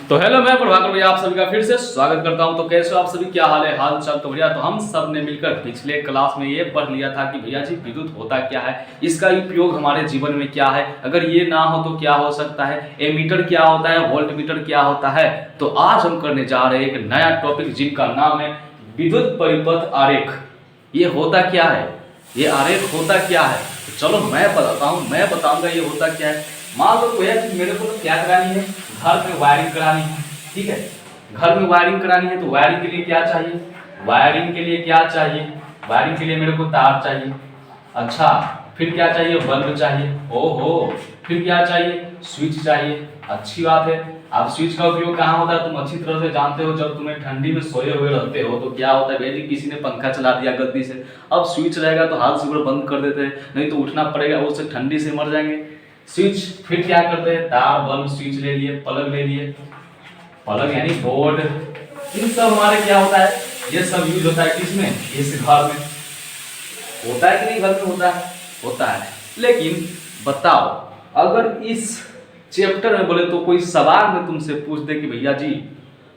तो हेलो, मैं प्रभाकर भैया आप सभी का फिर से स्वागत करता हूं। तो कैसे हो आप सभी, क्या हाल है? हाल चाल तो बढ़िया। तो हम सब ने मिलकर पिछले क्लास में ये पढ़ लिया था कि भैया जी विद्युत होता क्या है, इसका उपयोग हमारे जीवन में क्या है, अगर ये ना हो तो क्या हो सकता है, एमीटर क्या होता है, वोल्ट मीटर क्या होता है। तो आज हम करने जा रहे हैं एक नया टॉपिक जिनका नाम है विद्युत परिपथ आरेख। ये होता क्या है, ये आरेख होता क्या है? तो चलो मैं बताता हूँ, मैं बताऊंगा ये होता क्या है। मान लो भैया मेरे को तो क्या करानी है, घर में वायरिंग करानी है। ठीक है, घर में वायरिंग करानी है तो वायरिंग के लिए क्या चाहिए, वायरिंग के लिए क्या चाहिए, वायरिंग के लिए मेरे को तार चाहिए। अच्छा, फिर क्या चाहिए, बल्ब चाहिए। ओहो, फिर क्या चाहिए, स्विच चाहिए। अच्छी बात है। अब स्विच का उपयोग कहाँ होता है तुम अच्छी तरह से जानते हो। जब तुम्हें ठंडी में सोए हुए रहते हो तो क्या होता है, भैया जी किसी ने पंखा चला दिया गलती से, अब स्विच रहेगा तो हाथ से बंद कर देते हैं, नहीं तो उठना पड़ेगा, वो से ठंडी से मर जाएंगे। स्विच, फिर क्या करते हैं, तार बल्ब स्विच ले लिए, प्लग ले लिए, प्लग यानी बोर्ड। इन सब हमारे क्या होता है, ये सब यूज होता है किसमें, इस घर में। होता है कि नहीं, घर में होता है, होता है। लेकिन बताओ, अगर इस चैप्टर में बोले तो कोई सवाल में तुमसे पूछ दे कि भैया जी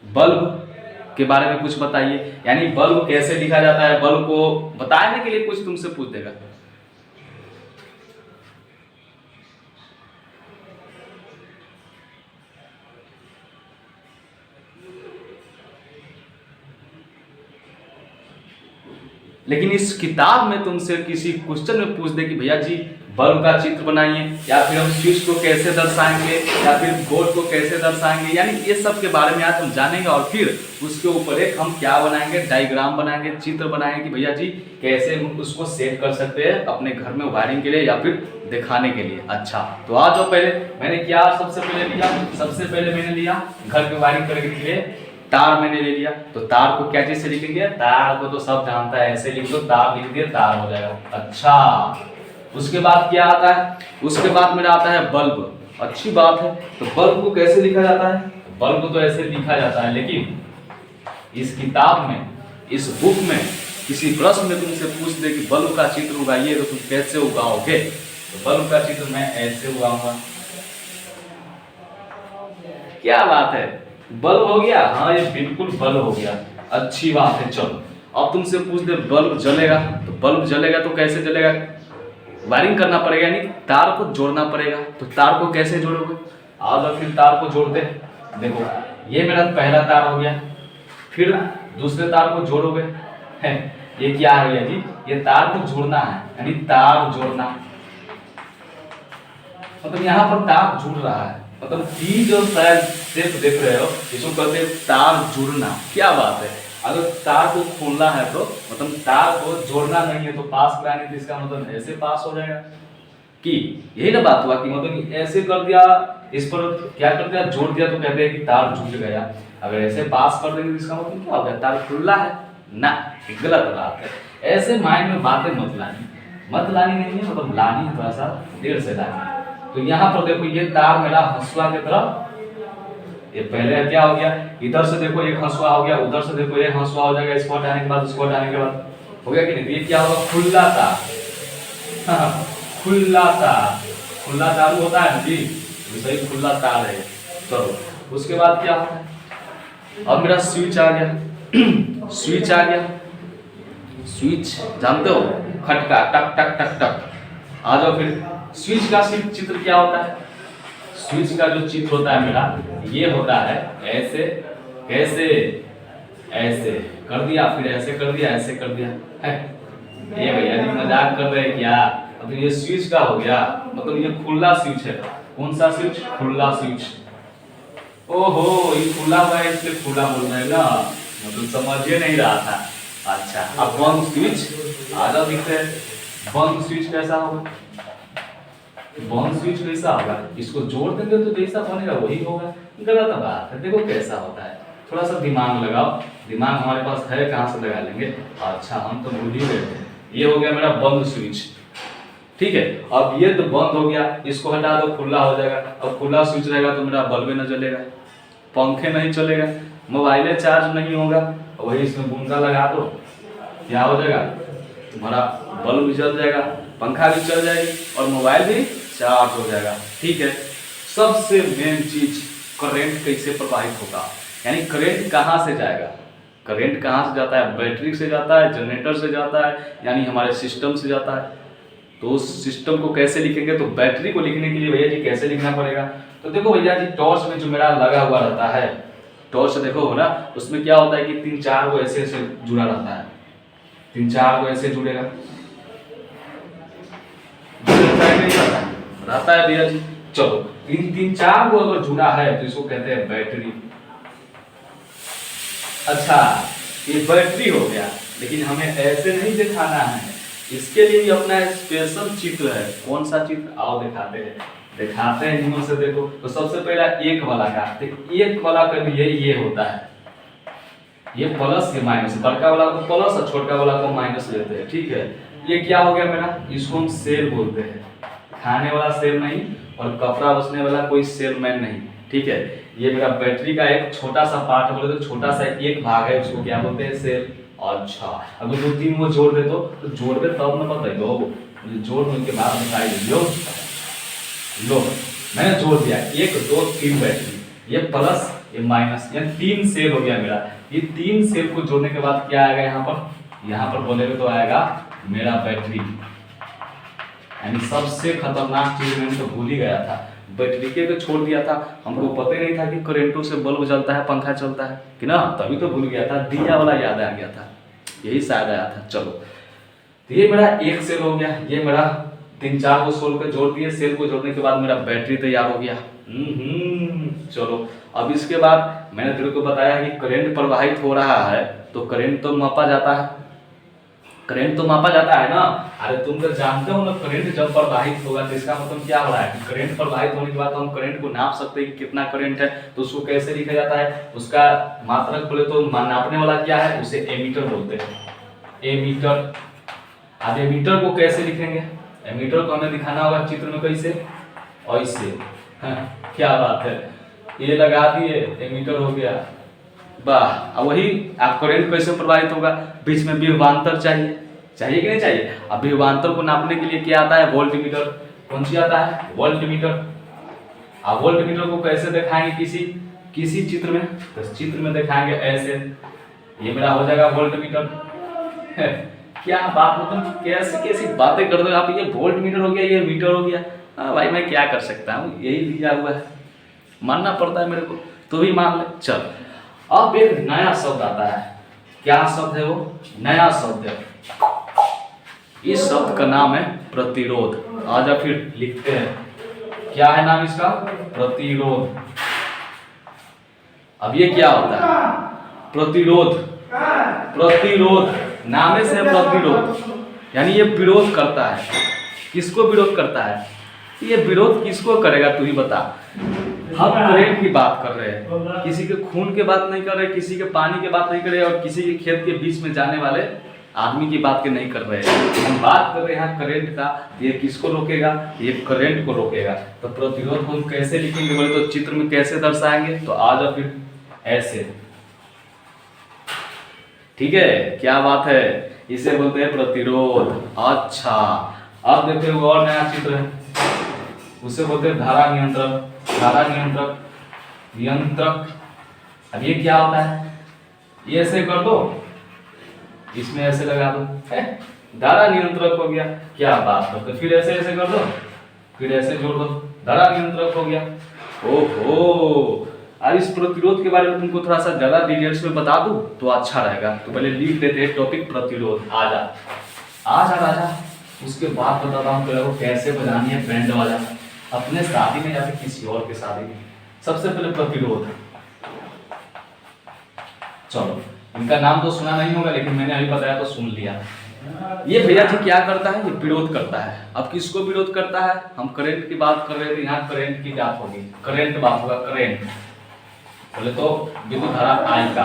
बल्ब के बारे में कुछ बताइए, यानी बल्ब कैसे लिखा जाता है, बल्ब को बताने के लिए कुछ तुमसे पूछ देगा, लेकिन इस किताब में तुमसे किसी क्वेश्चन में पूछ दे कि भैया जी बल्ब का चित्र बनाइए, या फिर हम स्विच को कैसे दर्शाएंगे, या फिर बोर्ड को कैसे दर्शाएंगे, यानी ये सब के बारे में आज हम जानेंगे। और फिर उसके ऊपर एक हम क्या बनाएंगे, डायग्राम बनाएंगे, चित्र बनाएंगे कि भैया जी कैसे हम उसको सेट कर सकते हैं अपने घर में वायरिंग के लिए या फिर दिखाने के लिए। अच्छा, तो आज जो पहले मैंने क्या सबसे पहले लिया, सबसे पहले मैंने लिया घर में वायरिंग करने के लिए तार मैंने ले लिया। तो तार को क्या चीज से लिखेंगे, तार को तो सब जानता है, ऐसे लिख दो, तार लिख दिया, तार हो जाएगा। अच्छा, उसके बाद क्या आता है, उसके बाद मेरा आता है बल्ब। अच्छी बात है, तो बल्ब को कैसे लिखा जाता है, बल्ब को तो ऐसे लिखा जाता है, लेकिन इस किताब में, इस बुक में किसी प्रश्न में तुमसे पूछ दे कि बल्ब का चित्र उगाइए तो तुम कैसे उगाओगे, तो बल्ब का चित्र मैं ऐसे उगाऊंगा। क्या बात है, बल्ब हो गया। हाँ, ये बिल्कुल बल्ब हो गया। अच्छी बात है। चलो, अब तुमसे पूछ दे बल्ब जलेगा, तो बल्ब जलेगा तो कैसे जलेगा, वायरिंग करना पड़ेगा, यानी तार को जोड़ना पड़ेगा। तो तार को कैसे जोड़ोगे, आओ फिर तार को जोड़ते हैं। देखो, ये मेरा पहला तार हो गया, फिर दूसरे तार को जोड़ोगे। ये क्या है भैया जी, ये तार को जोड़ना है, यानी तार जोड़ना, मतलब यहाँ पर तार जुड़ रहा है, मतलब टी जो शायद सिर्फ देख रहे हो, इसको कहते हैं तार जुड़ना। क्या बात है, अगर तार को खोलना है तो मतलब तार को जोड़ना नहीं है तो पास कराने, तो इसका मतलब ऐसे पास हो जाएगा कि यही ना बात हुआ कि मतलब ऐसे कर दिया, इस पर क्या कर दिया, जोड़ दिया, तो कहते हैं कि तार जुड़ गया। अगर ऐसे पास कर देंगे तो इसका मतलब क्या हो गया, तार खुला है ना, गलत बात है। ऐसे माइंड में बातें मत लानी नहीं है, मतलब लानी है, थोड़ा सा देर से लानी है। तो यहाँ पर देखो, ये तार मेरा हंसुआ की तरफ, ये पहले क्या हो गया, इधर से देखो एक हंसुआ हो गया, उधर से देखो एक हंसुआ हो जाएगा, इसको हटाने के बाद उसको हटाने के बाद हो गया कि नहीं। ये क्या होगा, खुला तार। हाँ, खुला तार, खुला तार होता है जी, सही खुला तार है। चलो, उसके बाद क्या होता है, अब मेरा स्विच आ गया। स्विच आ गया, स्विच जानते हो, खटका, टक टक टक टक। आ जाओ फिर, स्विच का चित्र क्या होता है, स्विच का जो चित्र होता है मेरा, ये होता है ऐसे, कैसे, ऐसे कर दिया, फिर ऐसे कर दिया, ऐसे कर दिया है। ये भैया जी मजाक कर रहे हैं क्या, अब ये स्विच का हो गया, मतलब ये खुला स्विच है। कौन सा स्विच, खुला स्विच। ओहो, ये खुला हुआ है इसलिए खुला बोल रहे हैं ना, मतलब समझे नहीं रहा था। अच्छा, अब बंद स्विच आ जाओ, दिखते हैं बंद स्विच कैसा होगा, बंद स्विच कैसा होगा, इसको जोड़ देंगे तो जैसा बनेगा वही होगा। गलत बात है, देखो कैसा होता है, थोड़ा सा दिमाग लगाओ, दिमाग हमारे पास है, कहाँ से लगा लेंगे। अच्छा, हम तो भूल ही गए थे। ये हो गया मेरा बंद स्विच, ठीक है। अब ये तो बंद हो गया, इसको हटा दो, खुला हो जाएगा। अब खुला स्विच रहेगा तो मेरा बल्ब न जलेगा, पंखे नहीं चलेगा, मोबाइल चार्ज नहीं होगा, वही इसमें बूंदा लगा दो, क्या हो जाएगा, तुम्हारा बल्ब भी जल जाएगा, पंखा भी चल जाएगी और मोबाइल भी चार्ज हो जाएगा। ठीक है, सबसे मेन चीज करंट कैसे प्रवाहित होगा, यानी करंट कहाँ से जाएगा। करंट कहाँ से जाता है, बैटरी से जाता है, जनरेटर से जाता है, यानी हमारे सिस्टम से जाता है। तो उस सिस्टम को कैसे लिखेंगे, तो बैटरी को लिखने के लिए भैया जी कैसे लिखना पड़ेगा। तो देखो भैया जी टॉर्च में जो मेरा लगा हुआ रहता है, टॉर्च देखो हो ना, उसमें क्या होता है कि 3-4 को ऐसे ऐसे जुड़ा रहता है, 3-4 को ऐसे जुड़ेगा, रहता है भैया जी। चलो 3-4 को अगर जुड़ा है तो इसको कहते हैं बैटरी। अच्छा ये बैटरी हो गया, लेकिन हमें ऐसे नहीं दिखाना है, इसके लिए भी अपना स्पेशल चित्र है। कौन सा चित्र, आओ दिखाते हैं इनमें से। देखो तो सबसे पहला एक वाला का, तो एक वाला का भी ये होता है, ये प्लस ये माइनस, बड़का वाला को प्लस और छोटा वाला को माइनस लेते हैं, ठीक है। ये क्या हो गया मेरा, इसको हम सेल बोलते हैं, खाने वाला सेल नहीं और कपड़ा बचने वाला कोई सेलमैन नहीं, ठीक है। ये मेरा बैटरी का एक छोटा सा पार्ट बोले तो छोटा सा एक भाग है, उसको क्या बोलते हैं, सेल। अच्छा अगर 2-3 वो जोड़ दे तो जोड़ दे तब न बताइए, जोड़ने के बाद बताइए। लो मैंने जोड़ दिया 1 2 3 बैटरी, ये प्लस ये माइनस, ये 3 सेल हो गया मेरा। ये 3 सेल को जोड़ने के बाद क्या आएगा यहाँ पर बोलेंगे तो आएगा मेरा बैटरी। यानी सबसे खतरनाक चीज मैंने तो भूल ही गया था, बैटरी के तो छोड़ दिया था, हमको पता ही नहीं था कि करेंटों से बल्ब जलता है, पंखा चलता है कि ना, तभी तो भूल गया था, दिया वाला याद आ गया था, यही शायद आया था। चलो तो ये मेरा एक सेल हो गया, ये मेरा 3-4 को सोल पे जोड़ दिए, सेल को जोड़ने के बाद मेरा बैटरी तैयार हो गया। चलो अब इसके बाद मैंने तेरे को बताया कि करंट प्रवाहित हो रहा है, तो करंट तो मापा जाता है, करंट तो मापा जाता है ना। अरे तुम तो जानते हो ना, करंट जब प्रवाहित होगा तो इसका मतलब क्या हो रहा है कि करंट प्रवाहित होने के बाद हम करंट को नाप सकते हैं कि कितना करंट है। तो उसको कैसे लिखा जाता है, उसका मात्रक बोले तो नापने वाला क्या है, उसे एमीटर बोलते हैं, एमीटर। अब एमीटर को कैसे लिखेंगे, एमीटर को हमें दिखाना होगा चित्र में कैसे, ऐसे। क्या बात है, ये लगा दिए, एमीटर हो गया, वाह। अब वही आप करंट कैसे प्रवाहित होगा, बीच में विभवांतर चाहिए कि नहीं चाहिए। अब विभवांतर को नापने के लिए क्या आता है, वोल्टमीटर। कौन सी आता है, वोल्टमीटर। अब वोल्टमीटर को कैसे दिखाएंगे किसी चित्र में, तो चित्र में दिखाएंगे ऐसे, ये मेरा हो जाएगा वोल्टमीटर। क्या बात, मतलब कैसी बातें कर दो आप, ये वोल्टमीटर हो गया, ये मीटर हो गया। भाई मैं क्या कर सकता हूँ, यही दिया हुआ है, मानना पड़ता है मेरे को, तो भी मान ले। चल अब एक नया शब्द आता है, क्या शब्द है वो, नया शब्द है, इस शब्द का नाम है प्रतिरोध। आजा फिर लिखते हैं, क्या है नाम इसका, प्रतिरोध। अब ये क्या होता है, प्रतिरोध, प्रतिरोध नामे से प्रतिरोध, यानी ये विरोध करता है। किसको विरोध करता है, ये विरोध किसको करेगा तू ही बता। हम करंट की बात कर रहे हैं, किसी के खून की बात नहीं कर रहे, किसी के पानी की बात नहीं कर रहे, और किसी के खेत के बीच में जाने वाले आदमी की बात के नहीं कर रहे हैं। हम बात कर रहे हैं करंट का, ये किसको रोकेगा, ये करंट को रोकेगा। तो प्रतिरोध को हम कैसे लिखेंगे बोले तो चित्र में कैसे दर्शाएंगे, तो आ जाओ फिर ऐसे, ठीक है। क्या बात है, इसे बोलते हैं प्रतिरोध। अच्छा अब देखते हैं और नया चित्र है, उसे बोलते हैं धारा नियंत्रक। धारा नियंत्रक, नियंत्रक। अब ये क्या होता है, ये ऐसे कर दो, इसमें ऐसे लगा दो, धारा नियंत्रक हो गया। क्या बात है, तो फिर ऐसे ऐसे कर दो, फिर ऐसे जोड़ दो, धारा नियंत्रक हो गया। ओहो, अब इस प्रतिरोध के बारे में तुमको थोड़ा सा ज्यादा डिटेल्स में बता दूं तो अच्छा रहेगा। तो पहले लिख देते हैं टॉपिक प्रतिरोध। आजा आजा राजा, उसके बाद बताता हूँ तेरे को कैसे बजानी है बैंड वाला, अपने शादी में या फिर किसी और के शादी में। सबसे पहले प्रतिरोध, चलो इनका नाम तो सुना नहीं होगा, लेकिन मैंने अभी बताया तो सुन लिया। ये भैया जी क्या करता है, ये विरोध करता है। अब किसको विरोध करता है, हम करंट की बात कर रहे थे, यहाँ करंट की बात होगी, करंट बात होगा, करंट बोले तो विद्युत धारा आई का।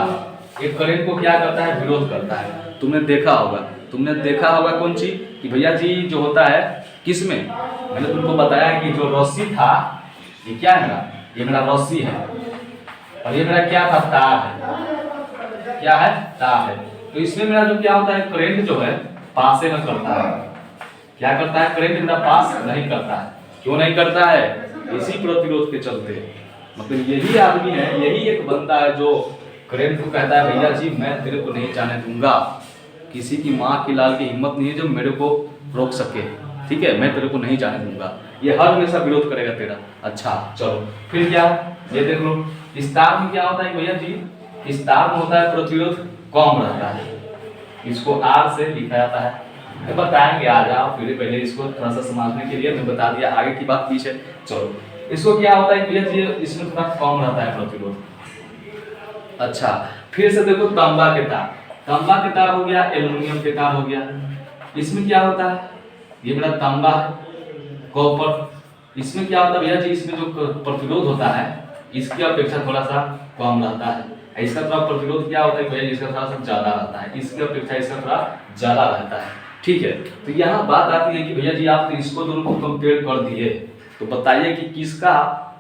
ये करंट को क्या करता है, विरोध करता है। तुमने देखा होगा कौन सी, कि भैया जी जो होता है किसमें, मैंने तुमको बताया कि जो रस्सी था, ये क्या है मेरा, ये मेरा रस्सी है, और ये मेरा क्या था, तार है। क्या है, तार है। तो इसमें मेरा जो क्या होता है, करंट जो है पासे में करता है। क्या करता है, करंट मेरा पास नहीं करता है। क्यों नहीं करता है, इसी प्रतिरोध के चलते। मतलब यही आदमी है, यही एक बंदा है जो करंट को कहता है भैया जी मैं तेरे को नहीं जाने दूंगा, किसी की माँ की लाल की हिम्मत नहीं है जो मेरे को रोक सके, ठीक है, मैं तेरे को नहीं जाने दूंगा। ये हर हमेशा विरोध करेगा तेरा। अच्छा चलो फिर क्या, ये देख लो इस तार में क्या होता है भैया जी, इस तार में होता है प्रतिरोध कम रहता है, इसको आर से लिखा जाता है। मैं बताएंगे आ जाओ, फिर पहले इसको थोड़ा सा समझने के लिए मैं बता दिया, आगे की बात पीछे। चलो इसको क्या होता है भैया जी, इसमें थोड़ा कम रहता है प्रतिरोध। अच्छा फिर से देखो तांबा के तार, तांबा के तार हो गया, एल्युमिनियम के तार हो गया, इसमें क्या होता है, ये मेरा तांबा है, कॉपर, इसमें क्या होता है भैया जी, इसमें जो प्रतिरोध होता है इसकी अपेक्षा थोड़ा सा कम रहता है, इसका थोड़ा प्रतिरोध क्या होता है भैया, इसका थोड़ा सा ज्यादा रहता है, इसकी अपेक्षा इसका थोड़ा ज्यादा रहता है, ठीक है। तो यहाँ बात आती है कि भैया जी आप इसको दोनों को कंपेयर कर दिए, तो बताइए कि किसका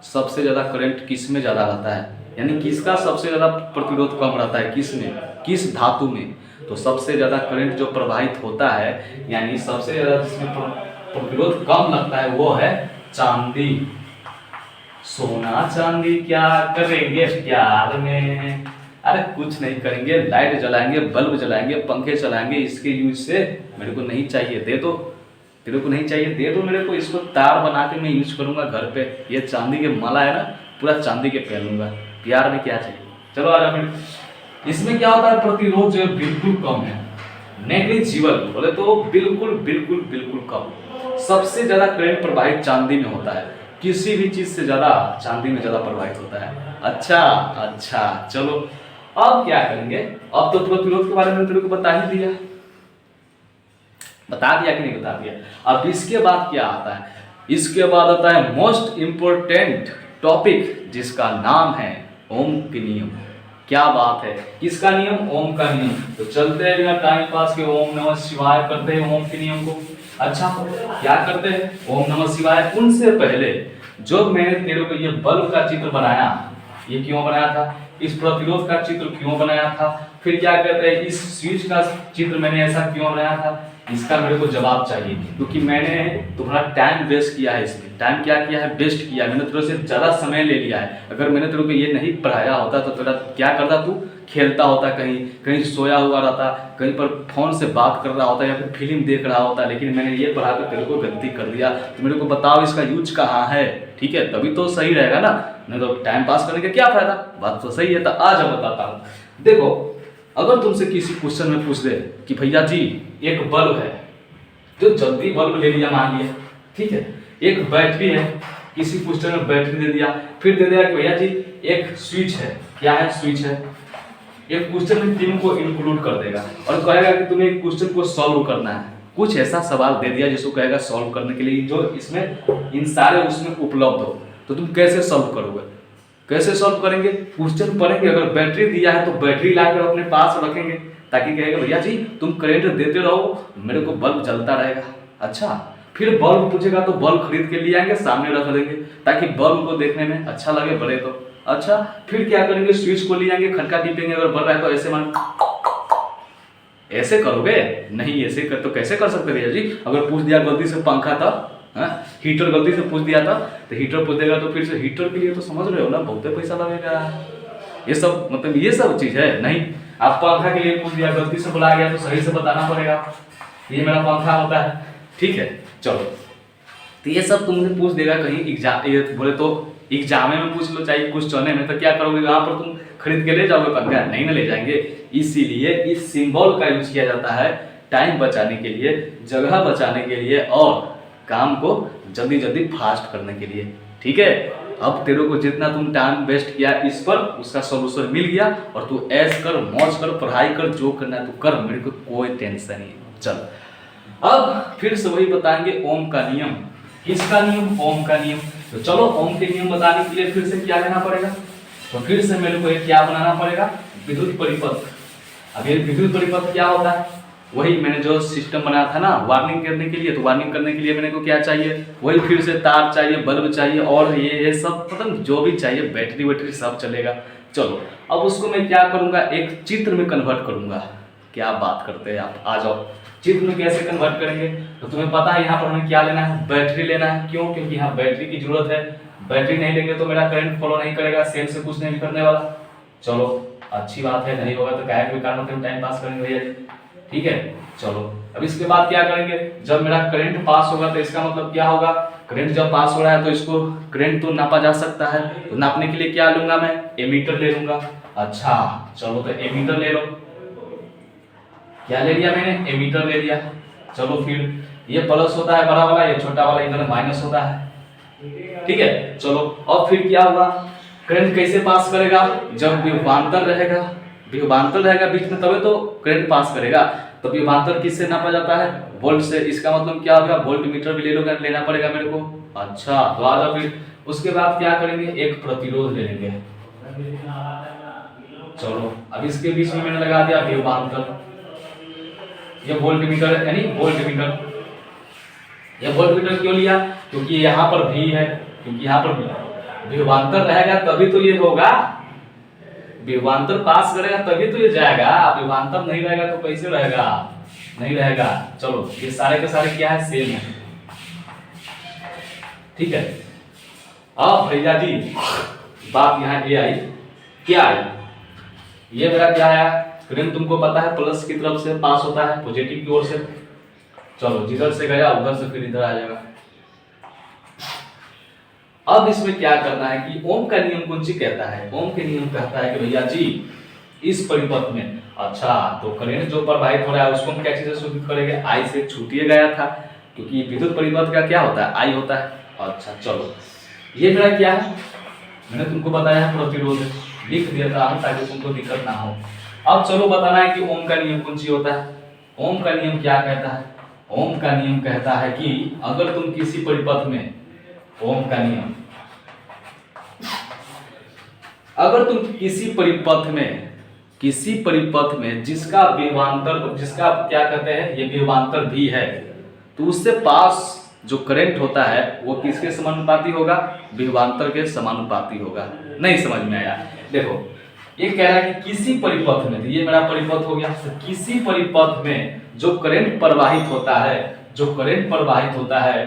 सबसे ज्यादा करंट किस में ज्यादा रहता है, यानी किसका सबसे ज्यादा प्रतिरोध कम रहता है, किस में, किस धातु में। तो सबसे ज्यादा करंट जो प्रवाहित होता है, यानी सबसे ज्यादा जिसमें प्रतिरोध कम लगता है वो है चांदी। सोना चांदी क्या करेंगे प्यार में, अरे कुछ नहीं करेंगे, लाइट जलाएंगे, बल्ब जलाएंगे, पंखे चलाएंगे, इसके यूज से मेरे को नहीं चाहिए, दे दो, तेरे को नहीं चाहिए दे दो मेरे को, इसको तार बना के मैं यूज करूंगा घर पे, ये चांदी के माला है ना, पूरा चांदी के पहनूंगा, प्यार में क्या चाहिए। चलो आ जाओ, इसमें क्या होता है प्रतिरोध जो है बिल्कुल कम है, नेग्लिजिबल बोले तो बिल्कुल बिल्कुल बिल्कुल कम। सबसे ज्यादा करंट प्रवाहित चांदी में होता है, किसी भी चीज से ज्यादा चांदी में ज्यादा प्रवाहित होता है। अच्छा अच्छा चलो अब क्या करेंगे, अब तो प्रतिरोध के बारे में तेरे को बता ही दिया, बता दिया कि नहीं बता दिया। अब इसके बाद क्या आता है, इसके बाद आता है मोस्ट इंपोर्टेंट टॉपिक जिसका नाम है ओम के नियम। क्या बात है, किसका नियम, ओम का नियम। तो चलते हैं बिना टाइम पास के ओम नमः शिवाय करते हैं ओम के नियम को। अच्छा क्या करते हैं, ओम नमः शिवाय। उनसे पहले जो मैंने तेरे को ये बल्ब का चित्र बनाया, ये क्यों बनाया था, इस प्रतिरोध का चित्र क्यों बनाया था, फिर क्या कहते हैं इस स्विच का चित्र मैंने ऐसा क्यों बनाया था, इसका मेरे को जवाब चाहिए, क्योंकि मैंने तुम्हारा टाइम वेस्ट किया है, इसमें टाइम क्या किया है, वेस्ट किया, मैंने तेरे से ज़्यादा समय ले लिया है। अगर मैंने तेरे को ये नहीं पढ़ाया होता तो तेरा क्या करता, तू खेलता होता, कहीं कहीं सोया हुआ रहता, कहीं पर फोन से बात कर रहा होता या फिर फिल्म देख रहा होता, लेकिन मैंने ये पढ़ा कर तेरे को गलती कर दिया, तो मेरे को बताओ इसका यूज कहाँ है, ठीक है, तभी तो सही रहेगा ना, नहीं तो टाइम पास करने का क्या फायदा। बात तो सही है, तो आज मैं बताता हूँ। देखो अगर तुमसे किसी क्वेश्चन में पूछ दे कि भैया जी एक बल्ब है, जो जल्दी बल्ब ले लिया मान लिया, ठीक है, एक बैटरी है, किसी क्वेश्चन में बैटरी दे दिया, फिर दे दिया कि भैया जी एक स्विच है, क्या है स्विच है, एक क्वेश्चन में तीन को इंक्लूड कर देगा और कहेगा कि तुम्हें एक क्वेश्चन को सॉल्व करना है, कुछ ऐसा सवाल दे दिया जिसको कहेगा सॉल्व करने के लिए जो इसमें इन सारे उसमें उपलब्ध हो, तो तुम कैसे सॉल्व करोगे, कैसे सॉल्व करेंगे, क्वेश्चन पढ़ेंगे, अगर बैटरी दिया है तो बैटरी लाकर अपने पास रखेंगे, ताकि कहेगा भैया जी तुम करंट देते रहो, मेरे को बल्ब जलता रहेगा। अच्छा फिर बल्ब पूछेगा तो बल्ब खरीद के लिए आएंगे, सामने रख देंगे ताकि बल्ब को देखने में अच्छा लगे, बड़े तो। अच्छा फिर क्या करेंगे, स्विच को ले आएंगे, खटका टीपेंगे, अगर बढ़ रहा है तो ऐसे मान, ऐसे करोगे नहीं, ऐसे कर तो कैसे कर सकते भैया जी, अगर पूछ दिया गलती से पंखा था, हीटर गलती से पूछ दिया था तो हीटर पूछ देगा, तो फिर से हीटर के लिए तो समझ रहे हो ना बहुत पैसा लगेगा, ये सब मतलब ये सब चीज है नहीं। आप पंखा के लिए पूछ दिया, गलती से बुला गया तो सही से बताना पड़ेगा, ये मेरा पंखा होता है, ठीक है। चलो तो ये सब तुमसे पूछ देगा कहीं एग्जाम, ये बोले तो एग्जाम में पूछ लो, चाहे कुछ चौने में, तो क्या करोगे वहां पर तुम खरीद के ले जाओगे पंखा, नहीं ना ले जाएंगे। इसीलिए इस सिंबल का यूज किया जाता है टाइम बचाने के लिए, जगह बचाने के लिए और काम को जल्दी जल्दी फास्ट करने के लिए, ठीक है। अब तेरे को जितना तुम टाइम वेस्ट किया इस पर, उसका सोल्यूशन मिल गया और तू ऐश कर, मौज कर, पढ़ाई कर, जो करना है तू कर, मेरे को कोई टेंशन नहीं। चल अब फिर से वही बताएंगे ओम का नियम। किसका नियम, ओम का नियम। तो चलो ओम के नियम बताने के लिए फिर से क्या लेना पड़ेगा, तो फिर से मेरे को एक क्या बनाना पड़ेगा, विद्युत परिपथ। अब ये विद्युत परिपथ क्या होता है, वही मैंने जो सिस्टम बनाया था ना वार्निंग करने के लिए, तो वार्निंग करने के लिए मेरे को क्या चाहिए, वही फिर से तार चाहिए, बल्ब चाहिए और ये सब मतलब जो भी चाहिए, बैटरी वैटरी सब चलेगा। चलो अब उसको मैं क्या करूंगा, एक चित्र में कन्वर्ट करूंगा। क्या बात करते हैं आप, आ जाओ। चित्र में कैसे कन्वर्ट करेंगे, तो तुम्हें पता है यहाँ पर हमें क्या लेना है, बैटरी लेना है। क्यों, क्योंकि यहाँ बैटरी की जरूरत है, बैटरी नहीं लेंगे तो मेरा करंट फॉलो नहीं करेगा, सेल से कुछ नहीं करने वाला। चलो अच्छी बात है, नहीं होगा तो काहे बेकार मतलब टाइम पास करेंगे भैया जी, ठीक है। चलो अब इसके बाद क्या करेंगे, जब मेरा करंट पास होगा तो इसका मतलब क्या होगा, करंट जब पास हो रहा है तो इसको करंट तो नापा जा सकता है, तो नापने के लिए क्या लूंगा मैं, एमीटर ले लूंगा। अच्छा चलो तो एमीटर ले लो, क्या ले लिया मैंने, एमीटर ले लिया। चलो फिर ये प्लस होता है बड़ा वाला, ये छोटा वाला इधर माइनस होता है, ठीक है। चलो अब फिर क्या होगा, करंट कैसे पास करेगा, जब विभवांतर रहेगा, विभवांतर रहेगा बीच में तभी तो करंट पास करेगा। तो विभवांतर किससे नापा जाता है, वोल्ट से। इसका मतलब क्या होगा, वोल्ट मीटर भी ले लो, लेना पड़ेगा मेरे को। अच्छा तो आ जाओ फिर उसके बाद क्या करेंगे, एक प्रतिरोध ले लेंगे। चलो अब इसके बीच में मैंने लगा दिया विभवांतर, ये वोल्ट मीटर यानी वोल्ट मीटर। ये वोल्ट मीटर क्यों लिया, क्योंकि यहाँ पर भी है, क्योंकि यहाँ पर विभवांतर रहेगा तभी तो ये होगा, विभवांतर पास करेगा तभी तो ये जाएगा, विभवांतर नहीं रहेगा तो कैसे रहेगा, नहीं रहेगा। चलो ये सारे के सारे क्या है, सेम है, ठीक है। अब भैया जी बात यहाँ ये आई, क्या आई, ये मेरा क्या है, करंट तुमको पता है प्लस की तरफ से पास होता है, पॉजिटिव की ओर से। चलो जिधर से गया उधर से फिर इधर आ जाएगा। अब इसमें क्या करना है कि ओम का नियम कौन सी कहता है, ओम के नियम कहता है कि भैया जी इस परिपथ में, अच्छा तो करंट जो प्रवाहित हो रहा है उसको हम क्या चीज से सूचित करेंगे, आई से छूटिए गया था, क्योंकि विद्युत परिपथ का क्या होता है, आई होता है। अच्छा चलो ये मेरा क्या है, मैंने तुमको बताया है प्रतिरोध, लिख दिया था ताकि तुमको दिक्कत ना हो। अब चलो बताना है कि ओम का नियम कौन सी होता है। ओम का नियम क्या कहता है, ओम का नियम कहता है कि अगर तुम किसी परिपथ में, ओम का नियम, अगर तुम किसी परिपथ में जिसका विभवांतर, जिसका क्या कहते हैं ये विभवांतर भी है, तो उससे पास जो करंट होता है वो किसके समानुपाती होगा, विभवांतर के समानुपाती होगा। नहीं समझ में आया, देखो ये कह रहा है कि किसी परिपथ में, ये मेरा परिपथ हो गया, तो किसी परिपथ में जो करंट प्रवाहित होता है, जो करंट प्रवाहित होता है,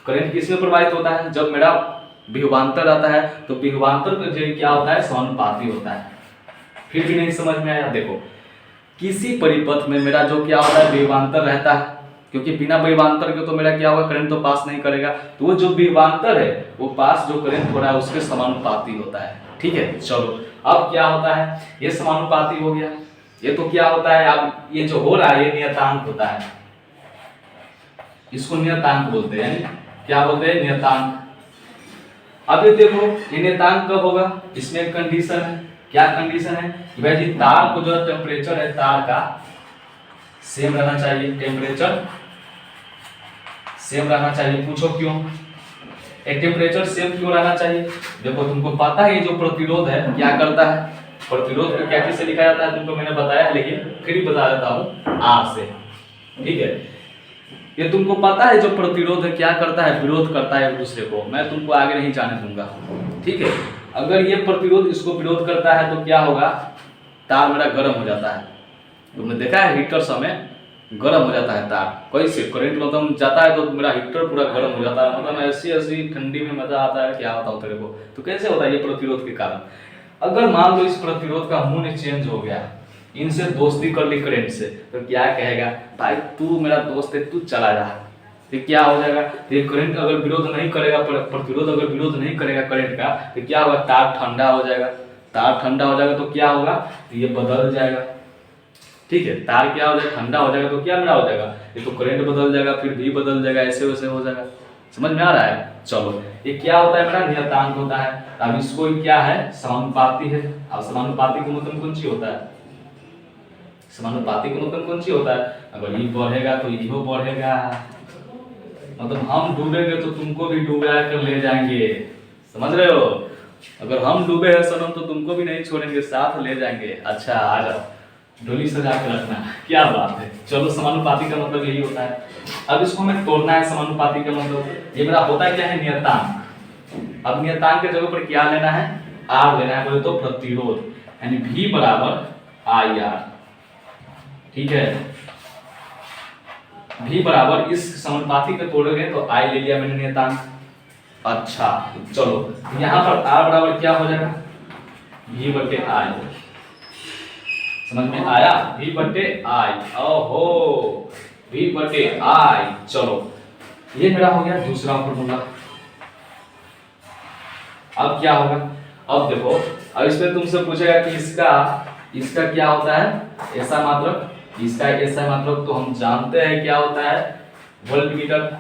करंट किस में प्रवाहित होता है, जब मेरा विभवांतर आता है तो विभवांतर का जो क्या होता है, समानुपाती होता है। फिर भी नहीं समझ में आया, देखो किसी परिपथ में मेरा जो क्या होता है, विभवांतर रहता है, क्योंकि बिना विभवांतर के तो मेरा क्या होगा, करंट तो पास नहीं करेगा, तो वो जो विभवांतर है वो पास जो करंट हो रहा है उसके समानुपाती होता है, ठीक है। चलो अब क्या होता है, ये समानुपाती हो गया, ये तो क्या होता है, अब ये जो हो रहा है ये नियतांक होता है, इसको नियतांक बोलते हैं, क्या बोलते हैं, नियतांक। अब ये देखो ये नियतांक कब होगा, इसमें एक कंडीशन है, क्या कंडीशन है कि भाई जी तार को जो टेम्परेचर है तार का सेम रहना चाहिए, टेम्परेचर सेम रहना चाहिए। पूछो क्यों, एक टेम्परेचर सेम क्यों रहना चाहिए, देखो तुमको पता है ये जो प्रतिरोध है क्या करता है, प्रतिरोध को क्या चीज से लिखा जाता है तुमको मैंने बताया है, लेकिन फिर भी बता देता हूँ आर से, ठीक है। ये तुमको पता है जो प्रतिरोध है क्या करता है, विरोध करता है एक दूसरे को, मैं तुमको आगे नहीं जाने दूंगा, ठीक है। अगर ये प्रतिरोध इसको विरोध करता है तो क्या होगा, तार मेरा गर्म हो जाता है, तुमने देखा है हीटर समय गर्म हो जाता है तार, कैसे करंट मतलब जाता है तो मेरा हीटर पूरा गर्म हो जाता है, मतलब ऐसी ऐसी ठंडी में मजा आता है, क्या बताऊं तेरे को। तो कैसे होता है, ये प्रतिरोध के कारण। अगर मान लो इस प्रतिरोध का मूल्य चेंज हो गया, इनसे दोस्ती कर ली करंट से, तो क्या कहेगा, भाई तू मेरा दोस्त है तू चला जा, तो क्या हो जाएगा, ये करंट अगर विरोध नहीं करेगा, प्रतिरोध अगर विरोध नहीं करेगा करंट का, तो क्या होगा, तार ठंडा हो जाएगा, तार ठंडा हो जाएगा तो क्या होगा, तो ये बदल जाएगा, ठीक है। तार क्या हो जाएगा, ठंडा हो जाएगा तो क्या मेरा हो जाएगा, ये तो करंट बदल जाएगा, फिर भी बदल जाएगा, ऐसे वैसे हो जाएगा, समझ में आ रहा है। चलो ये क्या होता है, मेरा नियतांक होता है। अब इसको क्या है, समानुपाती है। अब समानुपाती का मतलब कौन सी होता है, समानुपाती का मतलब कौन सी होता है, अगर ये बढ़ेगा तो ये बढ़ेगा, मतलब हम डूबेंगे तो तुमको भी डूबा कर ले जाएंगे, समझ रहे हो। अगर हम डूबे हैं सनम तो तुमको भी नहीं छोड़ेंगे, साथ ले जाएंगे। अच्छा आ जाओ, डोली सजा के रखना, क्या बात है। चलो समानुपाती का मतलब यही होता है। अब इसको हमें तोड़ना है, समानुपाती का मतलब ये मेरा होता है क्या है, नियतांक। अब नियतांक के जगह पर क्या लेना है, आर लेना है, बोले तो प्रतिरोध, यानी V बराबर आई आर, ठीक है। V बराबर इस समानुपाती के तोड़ोगे तो आई ले लिया मैंने नियतांक, अच्छा चलो, यहाँ पर R बराबर क्या हो जाएगा, V बटे I। समझ में आया, V बटे I। ओहो, V बटे I। चलो ये मेरा हो गया दूसरा फॉर्मूला। अब क्या होगा, अब देखो, अब इसमें तुमसे पूछेगा कि इसका क्या होता है ऐसा मात्रक, इसका ऐसा मात्रक तो हम जानते हैं क्या होता है, वोल्टमीटर।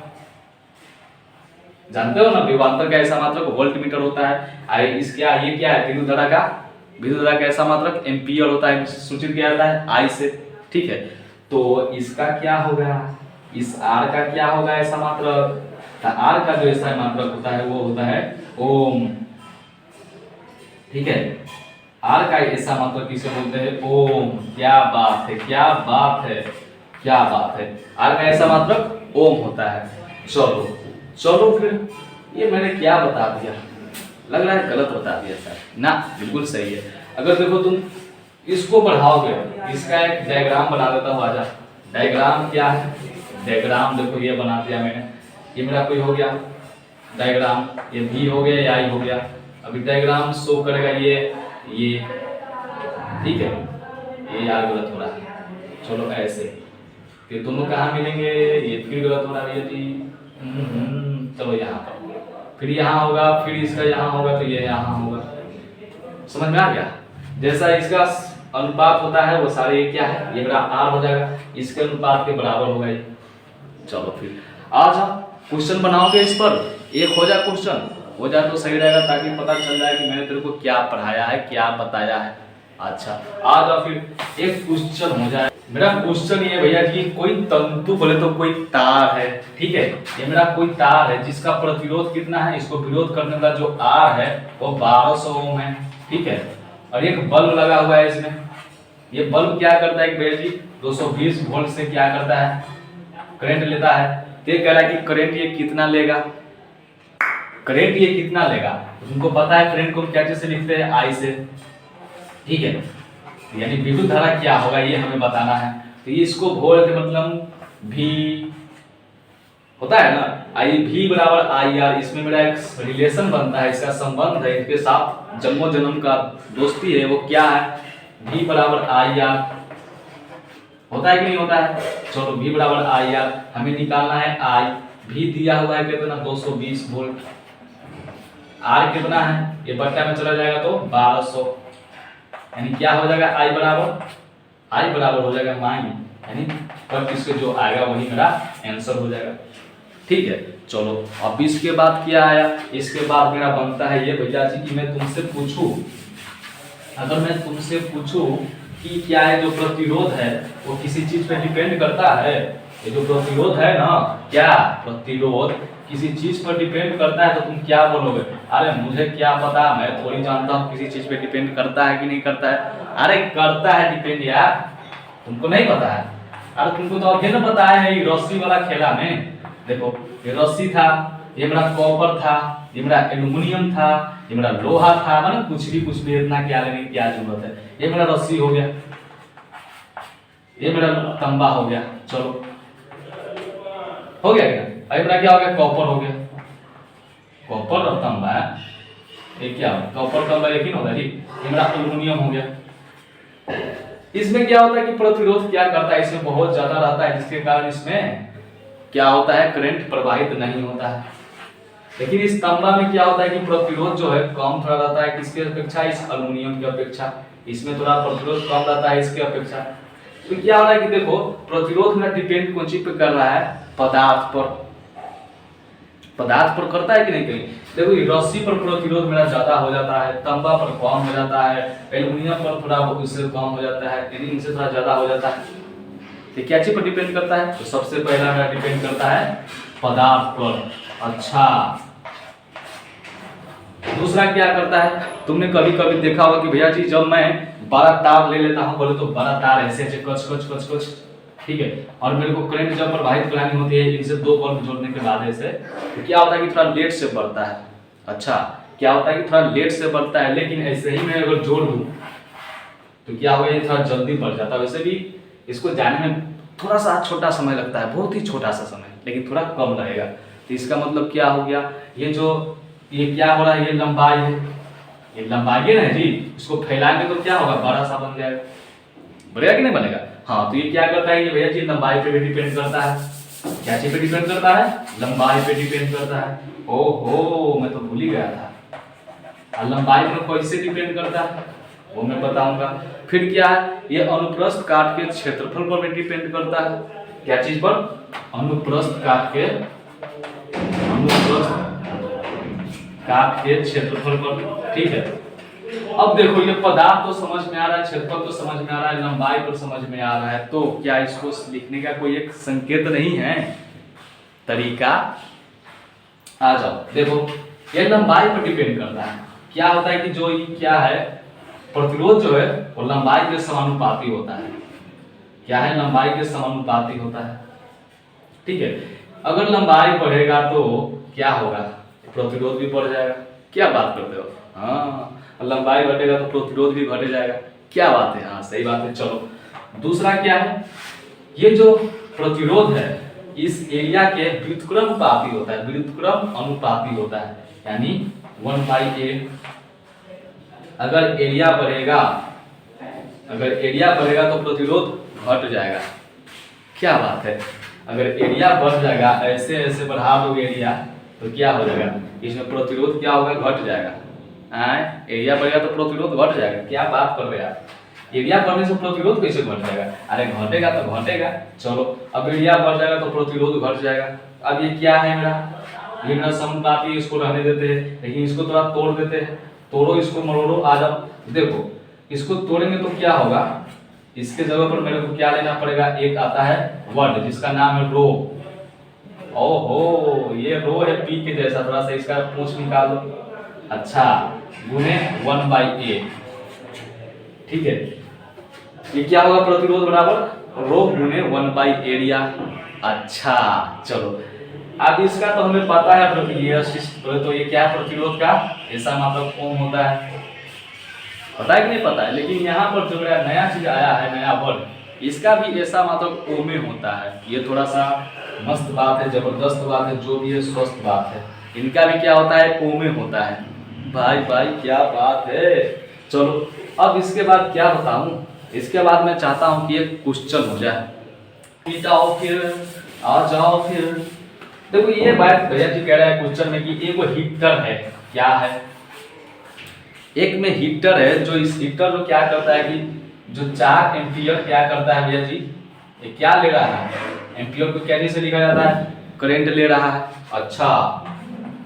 जानते हो ना, विभवांतर का ऐसा मात्रक वोल्टमीटर होता है। इस क्या ये क्या है, विद्युत धारा का ऐसा मात्रक एम्पियर होता है, सूचित किया जाता है आई से। ठीक है, तो इसका क्या होगा, इस R का क्या होगा ऐसा मात्रक, R का जो ऐसा मात्रक होता है वो होता है ओम। ठीक है, R का ऐसा मात्रक किसे बोलते हैं, ओम। क्या बात है, क्या बात है, क्या बात है, R का ऐसा मात्रक ओम होता है। चलो चलो फिर, ये मैंने क्या बता दिया, लग रहा है गलत बता दिया सर ना, बिल्कुल सही है। अगर देखो तुम इसको बढ़ाओगे, इसका एक डायग्राम बना देता हूँ, आजा। डायग्राम क्या है, डायग्राम देखो ये बना दिया मैंने, ये मेरा कोई हो गया डायग्राम, ये भी हो गया, ये आई हो गया। अभी डायग्राम शो करेगा ये, ठीक है, ये यार गलत हो रहा है। चलो ऐसे, ये दोनों कहाँ मिलेंगे, ये फिर गलत हो रहा है यदि, चलो यहाँ पर, फिर यहाँ होगा, फिर इसका यहाँ होगा, तो ये यहाँ होगा। समझ में आ गया, जैसा इसका अनुपात होता है वो सारे क्या है, ये मेरा R हो जाएगा, इसके अनुपात के बराबर होगा ये। चलो फिर आ जाओ, क्वेश्चन बनाओगे इस पर, एक हो जाए क्वेश्चन, हो जाए तो सही रहेगा, ताकि पता चल जाए कि मैंने तेरे को क्या पढ़ाया है, क्या बताया है। अच्छा आ जाओ फिर, एक क्वेश्चन हो जाए। मेरा क्वेश्चन ये भैया कि कोई तंतु बोले तो कोई तार है, ठीक है, ये मेरा कोई तार है जिसका प्रतिरोध कितना है, इसको विरोध करने वाला जो R है वो 1200 ओम है। ठीक है, और एक बल्ब लगा हुआ है इसमें, ये बल्ब क्या करता है भैया जी, 220 वोल्ट से क्या करता है, करंट लेता है। तो ये कह रहा है कि करंट ये कितना लेगा, करंट ये कितना लेगा, तुमको पता है करंट को क्या चीज से लिखते हैं, I से। ठीक है, यानी विद्युत धारा क्या होगा ये हमें बताना है। तो ये इसको वोल्ट मतलब V होता है ना, आई V बराबर IR, इसमें मेरा एक रिलेशन बनता है, इसका संबंध है, इसके साथ जन्मों जन्म का दोस्ती है, वो क्या है, V बराबर IR होता है कि नहीं होता है। चलो V बराबर IR हमें निकालना है, I V दिया हुआ है कितना 220 वोल्ट, R कितना है, ये बट्टा में चला जाएगा तो 1200, यानी क्या हो जाएगा, I बराबर हो जाएगा माइन, यानी पर इसके जो आएगा वही मेरा आंसर हो जाएगा। ठीक है, चलो अब इसके बाद क्या आया, इसके बाद मेरा बनता है ये भैया जी कि मैं तुमसे पूछूं, अगर मैं तुमसे पूछूं कि क्या है जो प्रतिरोध है वो किसी चीज पे डिपेंड करता है, ये जो प्रतिरोध है ना, क्या प्रतिरोध किसी चीज पर डिपेंड करता है, तो तुम क्या बोलोगे, अरे मुझे क्या पता, मैं थोड़ी जानता हूँ किसी चीज पे डिपेंड करता है कि नहीं करता है। अरे करता है डिपेंड यार, तुमको नहीं पता है, अरे तुमको तो अभी ना पता है, ये रस्सी वाला खेला में देखो, ये रस्सी था, ये मेरा कॉपर था, ये मेरा एल्युमिनियम था, ये मेरा लोहा था, मतलब कुछ भी इतना क्या लेने की क्या जरूरत है। ये मेरा रस्सी हो गया, ये मेरा तंबा हो गया, चलो हो गया क्या, अभी मेरा क्या हो गया, कॉपर हो गया, कॉपर और तंबा है, ये क्या हो, कॉपर तंबा एक ही होगा जी। ये मेरा एल्युमिनियम हो गया। इसमें क्या होता है कि प्रतिरोध क्या करता है, इसमें बहुत ज्यादा रहता है, जिसके कारण इसमें क्या होता है, करंट प्रवाहित नहीं होता है। लेकिन इस तांबा में क्या होता है कि प्रतिरोध जो है कम थोड़ा रहता है, किसके अपेक्षा, इस एल्युमिनियम की अपेक्षा, इसमें थोड़ा प्रतिरोध कम रहता है इसके अपेक्षा। तो क्या हो रहा है कि देखो प्रतिरोध में डिपेंड कौन चीज पे कर रहा है, पदार्थ पर, पदार्थ पर करता है कि नहीं कहीं। देखो ये रस्सी पर प्रतिरोध मेरा ज्यादा हो जाता है, तांबा पर कम हो जाता है, एल्युमिनियम पर थोड़ा उससे कम हो जाता है, यानी इनसे थोड़ा ज्यादा हो जाता है। तो क्या चीज पर डिपेंड करता है, तो सबसे पहला मेरा डिपेंड करता है पदार्थ पर। अच्छा दूसरा क्या करता है, तुमने कभी कभी देखा होगा कि भैया जी जब मैं बड़ा तार ले लेता हूं, बोले तो बड़ा तार ऐसे ऐसे कच कच कच कच, ठीक है, और मेरे को करंट जब प्रवाहित करानी होती है इनसे दो बल्ब जोड़ने के बाद ऐसे, तो क्या होता है कि थोड़ा लेट से बढ़ता है। अच्छा क्या होता है कि थोड़ा लेट से बढ़ता है, लेकिन ऐसे ही मैं अगर जोड़ दूं तो क्या होगा, ये थोड़ा जल्दी बढ़ जाता है। वैसे भी इसको जाने में थोड़ा सा छोटा समय लगता है, बहुत ही छोटा सा समय, लेकिन थोड़ा कम लगेगा। तो इसका मतलब क्या हो गया, ये क्या हो रहा है, ये लंबाई है, ये लंबाई है ना जी, इसको फैलाएंगे तो क्या होगा, बड़ा सा बन जाएगा, बढ़ेगा कि नहीं बनेगा। हाँ तो ये क्या करता है, ये भैया जी लंबाई पे भी डिपेंड करता है, क्या चीज पे डिपेंड करता है, लंबाई पे डिपेंड करता है। ओहो मैं तो भूल ही गया था, लंबाई में कैसे डिपेंड करता है वो मैं बताऊंगा। फिर क्या है, ये अनुप्रस्थ काट के क्षेत्रफल पर भी डिपेंड करता है, क्या चीज पर, अनुप्रस्थ काट के क्षेत्रफल पर, ठीक है। अब देखो ये पदार्थ तो समझ में आ रहा है, क्षेत्रफल तो समझ में आ रहा है, लंबाई तो समझ में आ रहा है, तो क्या इसको लिखने का कोई एक संकेत नहीं है, तरीका, आ जाओ देखो ये लंबाई पर डिपेंड करता है। क्या होता है कि जो ये क्या है, प्रतिरोध जो है वो लंबाई के समानुपाती होता है, क्या है, लंबाई के समानुपाती होता है, ठीक है। अगर लंबाई बढ़ेगा तो क्या होगा, प्रतिरोध भी बढ़ जाएगा, क्या बात करते हो, हाँ लंबाई घटेगा तो प्रतिरोध भी घट जाएगा, क्या बात है, हाँ सही बात है। चलो दूसरा क्या है, ये जो प्रतिरोध है इस एरिया के व्युत्क्रम अनुपाती होता है, व्युत्क्रम अनुपाती होता है, यानी 1/a। अगर एरिया बढ़ेगा तो प्रतिरोध घट जाएगा, क्या बात है। अगर एरिया बढ़ जाएगा, ऐसे ऐसे बढ़ा दोगे एरिया तो क्या हो जाएगा, इसमें प्रतिरोध क्या होगा, घट जाएगा। एरिया बढ़ेगा तो प्रतिरोध घट जाएगा, क्या बात कर रहे हैं आप, एरिया बढ़ने से प्रतिरोध कैसे घट जाएगा, अरे घटेगा तो घटेगा। चलो अब एरिया बढ़ जाएगा तो प्रतिरोध घट जाएगा। अब ये क्या है ये मेरा समानुपाती, इसको रहने देते हैं, लेकिन इसको थोड़ा तोड़ देते हैं, तोड़ो इसको मरोड़ो, आ जाओ देखो इसको तोड़ेंगे तो क्या होगा, इसके जगह पर मेरे को क्या लेना पड़ेगा, एक आता है वर्ड जिसका नाम है रो। ओहो ये रो है पी के जैसा, थोड़ा सा इसका पूंछ निकाल दो, अच्छा गुने 1/a, ठीक है। ये क्या होगा, प्रतिरोध बराबर रो गुने 1 एरिया। अच्छा चलो अब इसका तो हमें पता है, तो ये क्या प्रतिरोध का ऐसा मतलब ओम होता है, पता है कि नहीं पता है, लेकिन यहाँ पर जो नया चीज आया है, नया वर्ड, इसका भी ऐसा मतलब ओमे होता है। ये थोड़ा सा मस्त बात है, जबरदस्त बात है, जो भी है स्वस्थ बात है, इनका भी क्या होता है, ओमे होता है। भाई क्या बात है। चलो अब इसके बाद क्या बताऊं, इसके बाद मैं चाहता हूं कि एक क्वेश्चन हो जाए, फिर आ जाओ फिर। देखो ये बात भैया जी कह रहा है क्वेश्चन में कि एक हीटर है, क्या है, एक में हीटर है, जो इस हीटर को क्या करता है कि जो 4 एम्पियर क्या करता है भैया जी, ये क्या ले रहा है, एम्पियर को कैसे से लिखा जाता है, करंट ले रहा है। अच्छा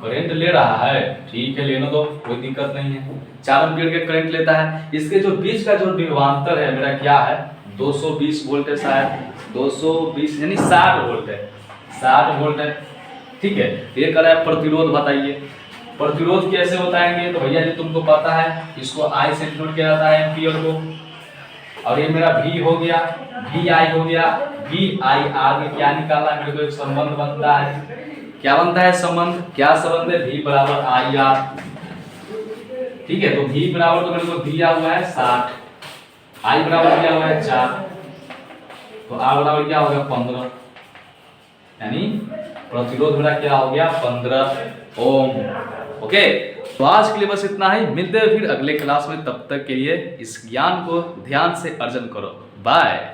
करंट ले रहा है, ठीक है लेने दो, कोई दिक्कत नहीं है, 4 एम्पियर के करंट लेता है। इसके जो बीच का जो विभवांतर है मेरा क्या है, 220 वोल्ट है, शायद 220 यानी 60 वोल्ट है, 60 वोल्ट है, ठीक है। ये कर रहा है प्रतिरोध, बताइए प्रतिरोध कैसे बताएंगे, तो भैया जी तुमको पता है, इसको आई से डिनोट किया जाता है एम्पियर को, और ये मेरा V हो गया, VI हो गया, VI आगे क्या निकालना है, मेरे को एक संबंध बनता है, क्या बनता है संबंध, क्या संबंध है, V बराबर IR, ठीक है। तो V बराबर तो मेरे को दिया हुआ है 60, I बराबर दिया हुआ है 4, तो R बराबर क्या होगा 15, यानी प्रतिरोध मेरा क्या हो गया 15 ओम। ओके तो आज के लिए बस इतना ही, मिलते हैं फिर अगले क्लास में, तब तक के लिए इस ज्ञान को ध्यान से अर्जन करो, बाय।